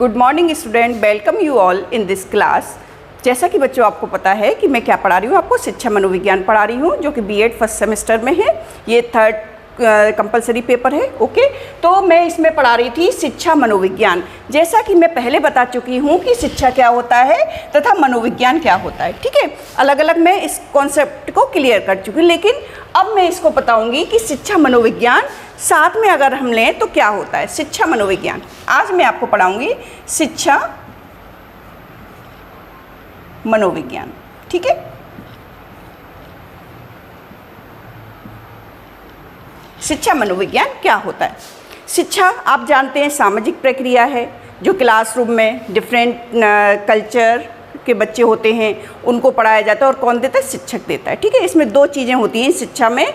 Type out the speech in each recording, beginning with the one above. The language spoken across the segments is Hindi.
Good morning student, welcome you all in this class. जैसा कि बच्चों आपको पता है कि मैं क्या पढ़ा रही हूँ, आपको शिक्षा मनोविज्ञान पढ़ा रही हूँ जो कि बीएड फर्स्ट सेमेस्टर में है। ये थर्ड कंपलसरी पेपर है। ओके, तो मैं इसमें पढ़ा रही थी शिक्षा मनोविज्ञान। जैसा कि मैं पहले बता चुकी हूँ कि शिक्षा क्या होता है तथा मनोविज्ञान क्या होता है। ठीक है, अलग अलग मैं इस कॉन्सेप्ट को क्लियर कर चुकी हूँ, लेकिन अब मैं इसको बताऊँगी कि शिक्षा मनोविज्ञान साथ में अगर हम लें तो क्या होता है। शिक्षा मनोविज्ञान आज मैं आपको पढ़ाऊंगी शिक्षा मनोविज्ञान। ठीक है, शिक्षा मनोविज्ञान क्या होता है। शिक्षा आप जानते हैं सामाजिक प्रक्रिया है जो क्लासरूम में डिफरेंट कल्चर के बच्चे होते हैं उनको पढ़ाया जाता है। और कौन देता है? शिक्षक देता है। ठीक है, इसमें दो चीज़ें होती हैं शिक्षा में,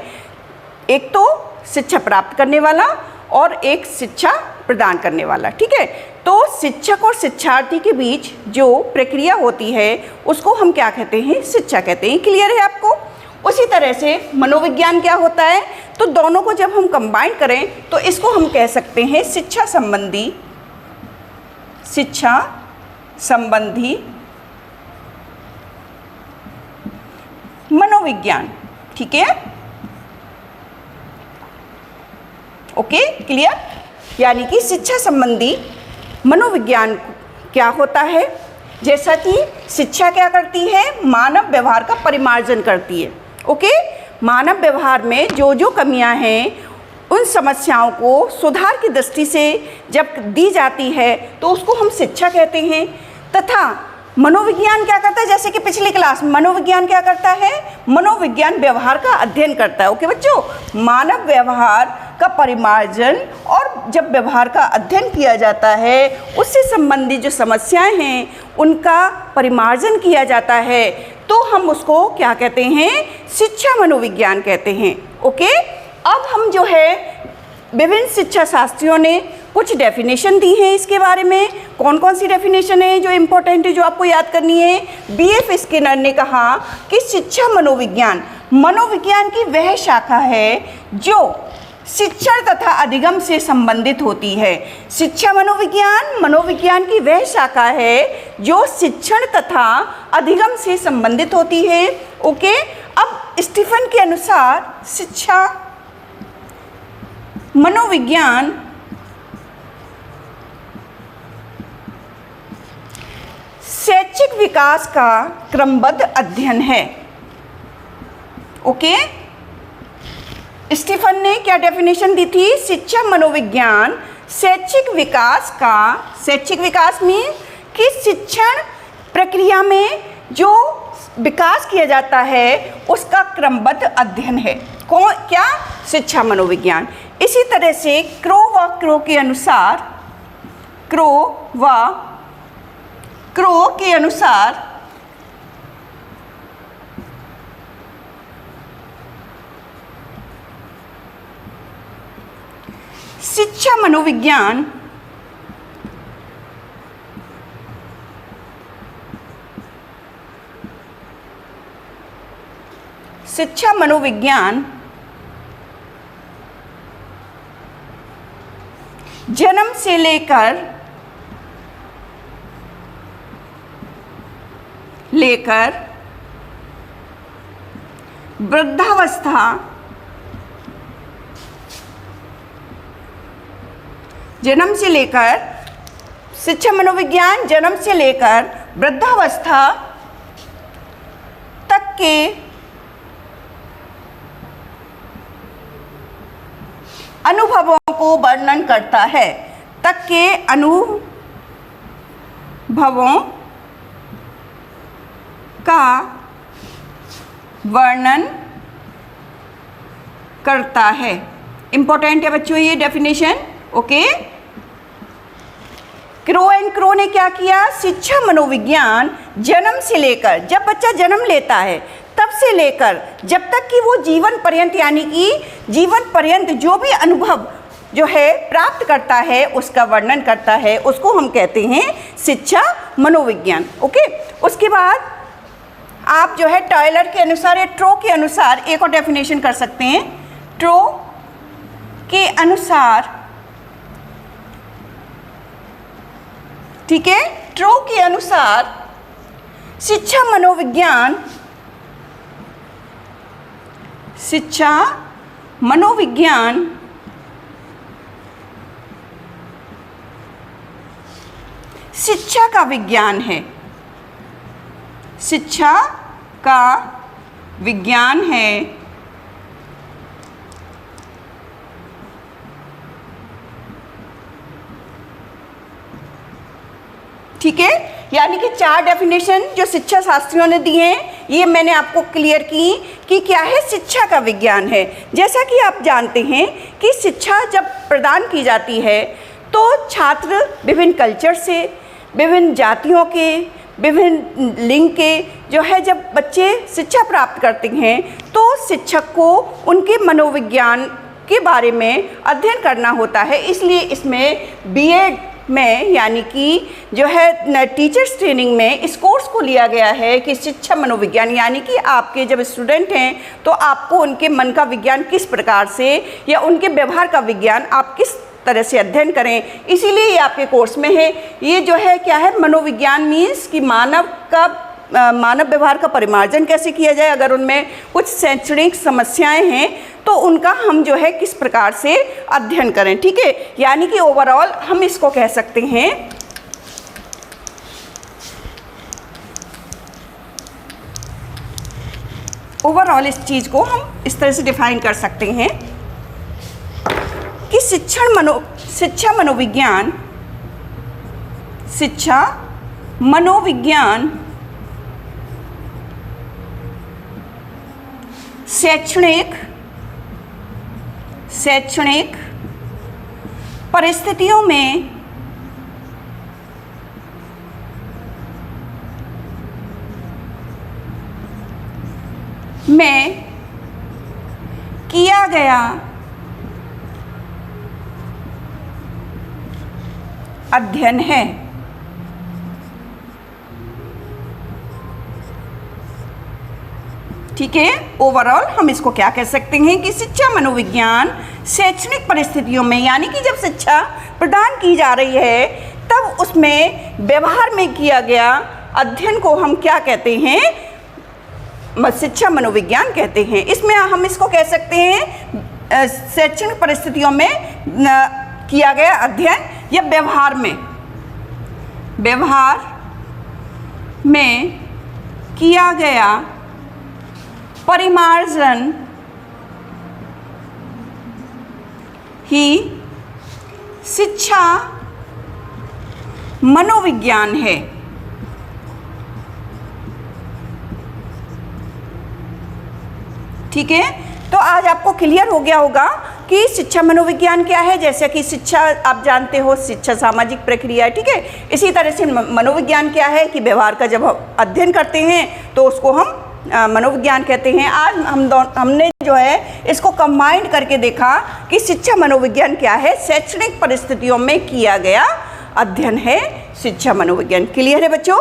एक तो शिक्षा प्राप्त करने वाला और एक शिक्षा प्रदान करने वाला। ठीक है, तो शिक्षक और शिक्षार्थी के बीच जो प्रक्रिया होती है उसको हम क्या कहते हैं? शिक्षा कहते हैं। क्लियर है आपको? उसी तरह से मनोविज्ञान क्या होता है, तो दोनों को जब हम कंबाइन करें तो इसको हम कह सकते हैं शिक्षा संबंधी मनोविज्ञान। ठीक है, ओके, क्लियर। यानी कि शिक्षा संबंधी मनोविज्ञान क्या होता है, जैसा कि शिक्षा क्या करती है? मानव व्यवहार का परिमार्जन करती है। ओके, मानव व्यवहार में जो जो कमियां हैं उन समस्याओं को सुधार की दृष्टि से जब दी जाती है तो उसको हम शिक्षा कहते हैं। तथा मनोविज्ञान क्या करता है, जैसे कि पिछली क्लास मनोविज्ञान क्या करता है? मनोविज्ञान व्यवहार का अध्ययन करता है। ओके बच्चों, मानव व्यवहार का परिमार्जन, और जब व्यवहार का अध्ययन किया जाता है उससे संबंधित जो समस्याएं हैं उनका परिमार्जन किया जाता है, तो हम उसको क्या कहते हैं? शिक्षा मनोविज्ञान कहते हैं। ओके, अब हम जो है विभिन्न शिक्षा शास्त्रियों ने कुछ डेफिनेशन दी हैं इसके बारे में। कौन कौन सी डेफिनेशन है जो इम्पोर्टेंट है, जो आपको याद करनी है? बीएफ स्किनर ने कहा कि शिक्षा मनोविज्ञान की वह शाखा है जो शिक्षण तथा अधिगम से संबंधित होती है। शिक्षा मनोविज्ञान की वह शाखा है जो शिक्षण तथा अधिगम से संबंधित होती है। ओके, अब स्टीफन के अनुसार शिक्षा मनोविज्ञान शैक्षिक विकास का क्रमबद्ध अध्ययन है। ओके, स्टीफन ने क्या डेफिनेशन दी थी? शिक्षा मनोविज्ञान शैक्षिक विकास मीन कि शिक्षण प्रक्रिया में जो विकास किया जाता है उसका क्रमबद्ध अध्ययन है। क्या? शिक्षा मनोविज्ञान। इसी तरह से क्रो के अनुसार शिक्षा मनोविज्ञान जन्म से लेकर वृद्धावस्था शिक्षा मनोविज्ञान जन्म से लेकर वृद्धावस्था तक के अनुभवों को वर्णन करता है। का वर्णन करता है। इंपॉर्टेंट है बच्चों ये डेफिनेशन। ओके, क्रो ने क्या किया? शिक्षा मनोविज्ञान जन्म से लेकर, जब बच्चा जन्म लेता है तब से लेकर जब तक कि वो जीवन पर्यंत, यानी कि जीवन पर्यंत जो भी अनुभव जो है प्राप्त करता है उसका वर्णन करता है, उसको हम कहते हैं शिक्षा मनोविज्ञान। ओके, उसके बाद आप जो है टॉयलर के अनुसार या ट्रो के अनुसार एक और डेफिनेशन कर सकते हैं। ट्रो के अनुसार ठीक है। ट्रो के अनुसार शिक्षा मनोविज्ञान शिक्षा का विज्ञान है, शिक्षा का विज्ञान है। ठीक है, यानी कि 4 डेफिनेशन जो शिक्षा शास्त्रियों ने दी हैं, ये मैंने आपको क्लियर की कि क्या है, शिक्षा का विज्ञान है। जैसा कि आप जानते हैं कि शिक्षा जब प्रदान की जाती है तो छात्र विभिन्न कल्चर से, विभिन्न जातियों के, विभिन्न लिंग के जो है, जब बच्चे शिक्षा प्राप्त करते हैं तो शिक्षक को उनके मनोविज्ञान के बारे में अध्ययन करना होता है। इसलिए इसमें बीएड में, यानी कि जो है टीचर्स ट्रेनिंग में, इस कोर्स को लिया गया है कि शिक्षा मनोविज्ञान, यानी कि आपके जब स्टूडेंट हैं तो आपको उनके मन का विज्ञान किस प्रकार से या उनके व्यवहार का विज्ञान आप किस तरह से अध्ययन करें, इसीलिए ये आपके कोर्स में है। ये जो है क्या है, मनोविज्ञान मीन्स कि मानव व्यवहार का परिमार्जन कैसे किया जाए, अगर उनमें कुछ शैक्षणिक समस्याएं हैं तो उनका हम जो है किस प्रकार से अध्ययन करें। ठीक है, यानी कि ओवरऑल हम इसको कह सकते हैं ओवरऑल इस चीज़ को हम इस तरह से डिफाइन कर सकते हैं कि शिक्षा मनोविज्ञान शैक्षणिक परिस्थितियों में किया गया अध्ययन है। ठीक है, ओवरऑल हम इसको क्या कह सकते हैं कि शिक्षा मनोविज्ञान शैक्षणिक परिस्थितियों में, यानी कि जब शिक्षा प्रदान की जा रही है तब उसमें व्यवहार में किया गया अध्ययन को हम क्या कहते हैं, शिक्षा मनोविज्ञान कहते हैं। इसमें हम इसको कह सकते हैं शैक्षणिक परिस्थितियों में किया गया अध्ययन या व्यवहार में किया गया परिमार्जन ही शिक्षा मनोविज्ञान है। ठीक है, तो आज आपको क्लियर हो गया होगा कि शिक्षा मनोविज्ञान क्या है। जैसे कि शिक्षा आप जानते हो, शिक्षा सामाजिक प्रक्रिया है। ठीक है, इसी तरह से मनोविज्ञान क्या है कि व्यवहार का जब हम अध्ययन करते हैं तो उसको हम मनोविज्ञान कहते हैं। आज हमने जो है इसको कंबाइंड करके देखा कि शिक्षा मनोविज्ञान क्या है, शैक्षणिक परिस्थितियों में किया गया अध्ययन है शिक्षा मनोविज्ञान। क्लियर है बच्चों?